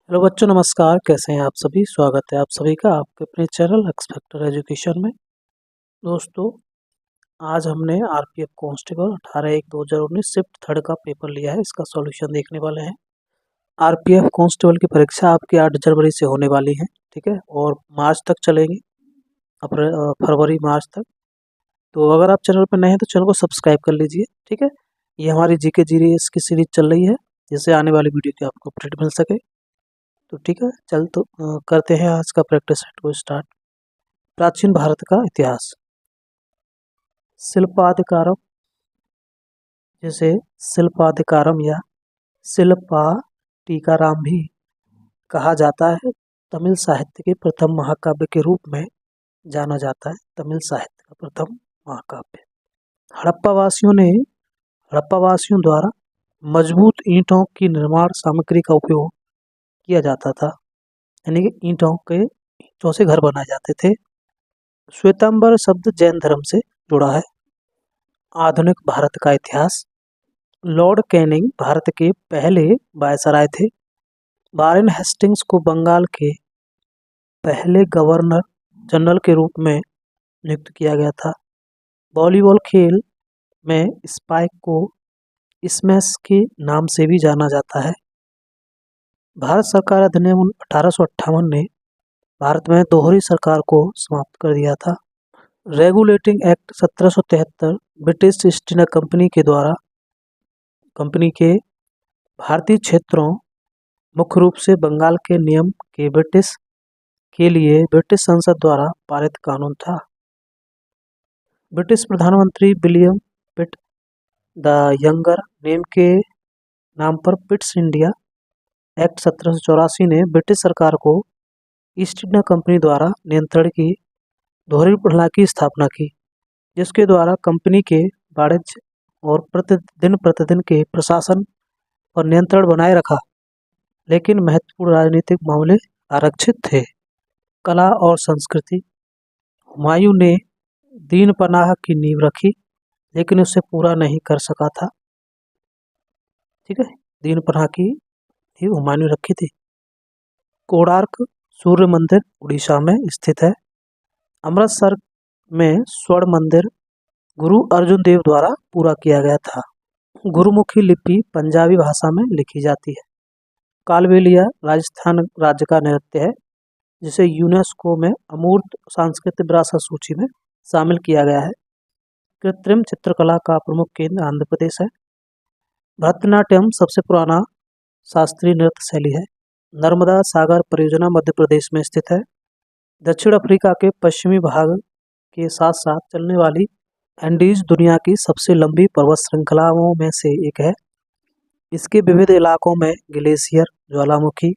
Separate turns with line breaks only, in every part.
Hello बच्चों, नमस्कार। कैसे हैं आप सभी? स्वागत है आप सभी का आपके अपने चैनल एक्स फैक्टर एजुकेशन में। दोस्तों, आज हमने आरपीएफ कांस्टेबल 18/1/2019 शिफ्ट थर्ड का पेपर लिया है। इसका सॉल्यूशन देखने वाले हैं। आरपीएफ कांस्टेबल की परीक्षा आपकी 8 जनवरी से होने वाली है, ठीक है, और मार्च तक चलेंगी, फरवरी मार्च तक। तो अगर आप चैनल पर नए हैं तो चैनल को सब्सक्राइब कर लीजिए, ठीक है। ये हमारी जीके जीएस की सीरीज चल रही है, जिससे आने वाली वीडियो की आपको अपडेट मिल सके। तो ठीक है, करते हैं आज का प्रैक्टिस सेट को स्टार्ट। प्राचीन भारत का इतिहास। शिल्पाधिकारम, जैसे शिल्पाधिकारम या शिल्पाटिकाराम भी कहा जाता है, तमिल साहित्य के प्रथम महाकाव्य के रूप में जाना जाता है। तमिल साहित्य का प्रथम महाकाव्य। हड़प्पावासियों द्वारा मजबूत ईंटों की निर्माण सामग्री का उपयोग किया जाता था, यानी कि ईंटों से घर बनाए जाते थे। श्वेतांबर शब्द जैन धर्म से जुड़ा है। आधुनिक भारत का इतिहास। लॉर्ड कैनिंग भारत के पहले वायसराय थे। वारेन हेस्टिंग्स को बंगाल के पहले गवर्नर जनरल के रूप में नियुक्त किया गया था। वॉलीबॉल खेल में स्पाइक को स्मैश के नाम से भी जाना जाता है। भारत सरकार अधिनियम 1858 ने भारत में दोहरी सरकार को समाप्त कर दिया था। Regulating act 1773 British east India company के द्वारा कंपनी के भारतीय क्षेत्रों, मुख्य रूप से बंगाल के नियम के लिए ब्रिटिश संसद द्वारा पारित कानून था। ब्रिटिश प्रधानमंत्री William Pitt the Younger name के नाम पर पिट्स इंडिया एक्ट 1784 ने ब्रिटिश सरकार को ईस्ट इंडिया कंपनी द्वारा नियंत्रण की दोहरी प्रणाली की स्थापना की, जिसके द्वारा कंपनी के वाणिज्य और प्रतिदिन के प्रशासन पर नियंत्रण बनाए रखा, लेकिन महत्वपूर्ण राजनीतिक मामले आरक्षित थे। कला और संस्कृति। हुमायूं ने दीन पनाह की नींव रखी, लेकिन उसे पूरा नहीं कर सका था। ठीक है, दीन पनाह की नींव हुमायूं ने रखी थी। कोणार्क सूर्य मंदिर उड़ीसा में स्थित है। अमृतसर में स्वर्ण मंदिर गुरु अर्जुन देव द्वारा पूरा किया गया था। गुरुमुखी लिपि पंजाबी भाषा में लिखी जाती है। कालबेलिया राजस्थान राज्य का नृत्य है, जिसे यूनेस्को में अमूर्त सांस्कृतिक विरासत सूची में शामिल किया गया है। कृत्रिम चित्रकला का प्रमुख केंद्र आंध्र प्रदेश है। भरतनाट्यम सबसे पुराना शास्त्रीय नृत्य शैली है। नर्मदा सागर परियोजना मध्य प्रदेश में स्थित है। दक्षिण अफ्रीका के पश्चिमी भाग के साथ साथ चलने वाली एंडीज दुनिया की सबसे लंबी पर्वत श्रृंखलाओं में से एक है। इसके विविध इलाकों में ग्लेशियर, ज्वालामुखी,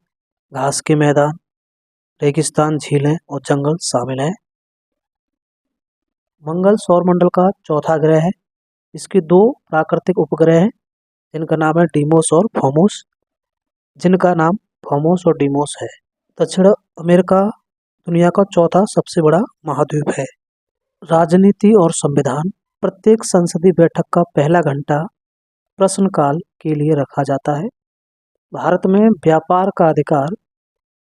घास के मैदान, रेगिस्तान, झीलें और जंगल शामिल हैं। मंगल सौरमंडल का चौथा ग्रह है। इसके 2 प्राकृतिक उपग्रह हैं, जिनका नाम है फोमोस और डीमोस है। दक्षिण अमेरिका दुनिया का चौथा सबसे बड़ा महाद्वीप है। राजनीति और संविधान। प्रत्येक संसदीय बैठक का पहला घंटा प्रश्नकाल के लिए रखा जाता है। भारत में व्यापार का अधिकार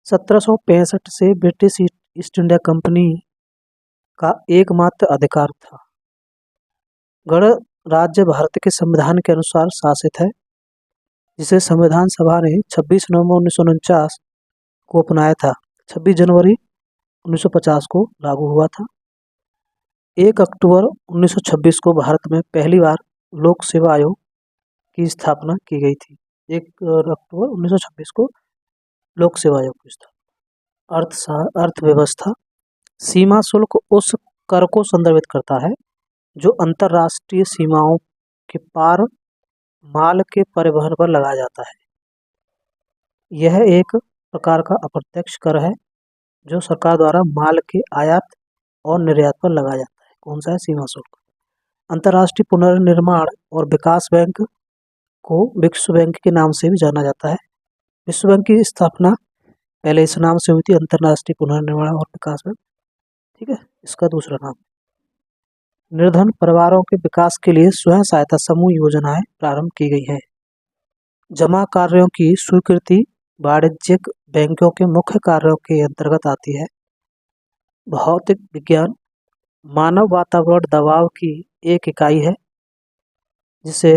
1765 से ब्रिटिश ईस्ट इंडिया कंपनी का एकमात्र अधिकार था। गणराज्य भारत के संविधान के अनुसार शासित है, जिसे संविधान सभा ने 26 नवंबर 1949 को अपनाया था। 26 जनवरी 1950 को लागू हुआ था। 1 अक्टूबर 1926 को भारत में पहली बार लोक सेवा आयोग की स्थापना की गई थी। 1 अक्टूबर 1926 को लोक सेवा आयोग की स्थापना। अर्थव्यवस्था। सीमा शुल्क उस कर को संदर्भित करता है जो अंतर्राष्ट्रीय सीमाओं के पार माल के परिवहन पर लगाया जाता है। यह एक प्रकार का अप्रत्यक्ष कर है जो सरकार द्वारा माल के आयात और निर्यात पर लगाया जाता है। कौन सा है? सीमा शुल्क। अंतर्राष्ट्रीय पुनर्निर्माण और विकास बैंक को विश्व बैंक के नाम से भी जाना जाता है। विश्व बैंक की स्थापना पहले इस नाम से हुई थी, अंतर्राष्ट्रीय पुनर्निर्माण और विकास बैंक। ठीक है, इसका दूसरा नाम। निर्धन परिवारों के विकास के लिए स्वयं सहायता समूह योजनाएं प्रारंभ की गई है। जमा कार्यों की स्वीकृति वाणिज्यिक बैंकों के मुख्य कार्यों के अंतर्गत आती है। भौतिक विज्ञान मानव वातावरण दबाव की एक इकाई है जिसे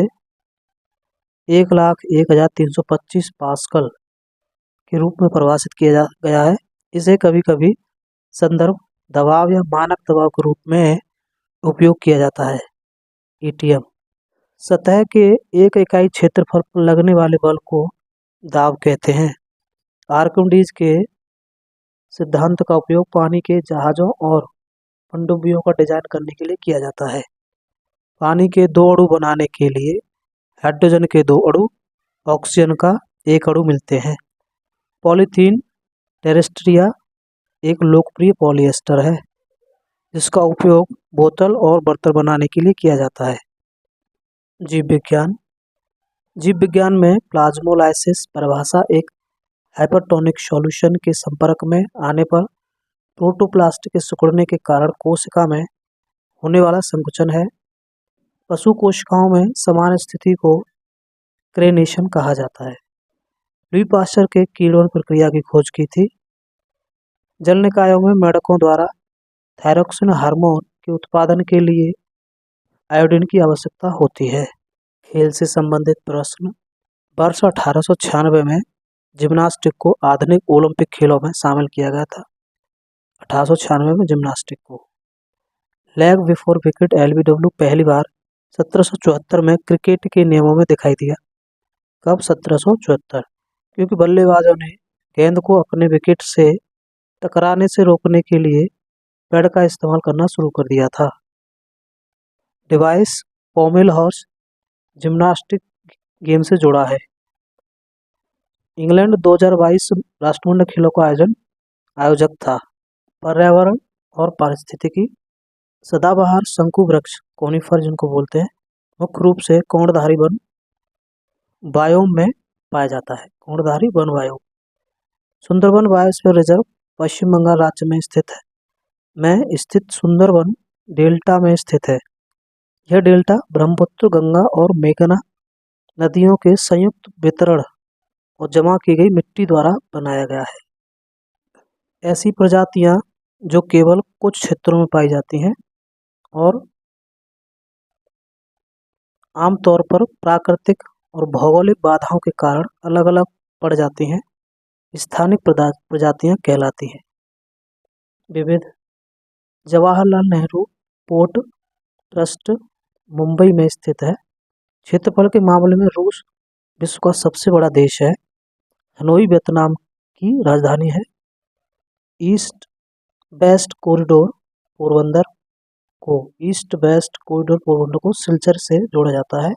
1,01,325 पास्कल के रूप में परिभाषित किया गया है। इसे कभी कभी संदर्भ दबाव या मानक दबाव के रूप में उपयोग किया जाता है। ईटीएम सतह के एक इकाई क्षेत्रफल पर लगने वाले बल को दाब कहते हैं। आर्किमिडीज के सिद्धांत का उपयोग पानी के जहाजों और पनडुब्बियों का डिजाइन करने के लिए किया जाता है। पानी के 2 अणु बनाने के लिए हाइड्रोजन के 2 अणु, ऑक्सीजन का 1 अणु मिलते हैं। पॉलीथीन टेरेस्ट्रिया एक लोकप्रिय पॉलिएस्टर है जिसका उपयोग बोतल और बर्तन बनाने के लिए किया जाता है। जीव विज्ञान में प्लाज्मोलाइसिस परिभाषा एक हाइपरटोनिक सॉल्यूशन के संपर्क में आने पर प्रोटोप्लास्ट के सिकुड़ने के कारण कोशिका में होने वाला संकुचन है। पशु कोशिकाओं में समान स्थिति को क्रेनेशन कहा जाता है। लुई पास्चर के कीड़ों प्रक्रिया की खोज की थी। जल निकायों में मेढकों द्वारा थायरोक्सिन हार्मोन के उत्पादन के लिए आयोडीन की आवश्यकता होती है। खेल से संबंधित प्रश्न। वर्ष 1896 में जिम्नास्टिक को आधुनिक ओलंपिक खेलों में शामिल किया गया था। 1896 में जिम्नास्टिक को लेग बिफोर विकेट LBW पहली बार 1774 में क्रिकेट के नियमों में दिखाई दिया। कब? 1774, क्योंकि बल्लेबाजों ने गेंद को अपने विकेट से टकराने से रोकने के लिए पैड का इस्तेमाल करना शुरू कर दिया था। डिवाइस पोमेल हॉर्स जिम्नास्टिक गेम से जुड़ा है। इंग्लैंड 2022 राष्ट्रमंडल खेलों का आयोजक था। पर्यावरण और पारिस्थितिकी सदाबहार शंकु वृक्ष कोनिफर जिनको बोलते हैं मुख्य रूप से कोणधारी वन बायोम में पाया जाता है। कोणधारी वन biome. Sundarban biosphere reserve Pashchim Bengal राज्य में स्थित सुंदरबन डेल्टा में स्थित है। यह डेल्टा ब्रह्मपुत्र, गंगा और मेघना नदियों के संयुक्त वितरण और जमा की गई मिट्टी द्वारा बनाया गया है। ऐसी प्रजातियां जो केवल कुछ क्षेत्रों में पाई जाती हैं और आमतौर पर प्राकृतिक और भौगोलिक बाधाओं के कारण अलग अलग पड़ जाती हैं, स्थानिक प्रजातियां कहलाती हैं। विविध जवाहरलाल नेहरू पोर्ट ट्रस्ट मुंबई में स्थित है। क्षेत्रफल के मामले में रूस विश्व का सबसे बड़ा देश है। हनोई वियतनाम की राजधानी है। ईस्ट वेस्ट कॉरिडोर पोरबंदर को सिलचर से जोड़ा जाता है।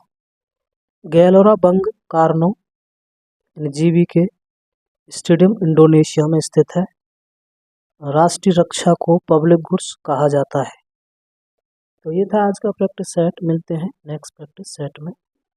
गैलोरा बंग कार्नो जीबी के स्टेडियम इंडोनेशिया में स्थित है। राष्ट्रीय रक्षा को पब्लिक गुड्स कहा जाता है। तो ये था आज का प्रैक्टिस सेट। मिलते हैं नेक्स्ट प्रैक्टिस सेट में।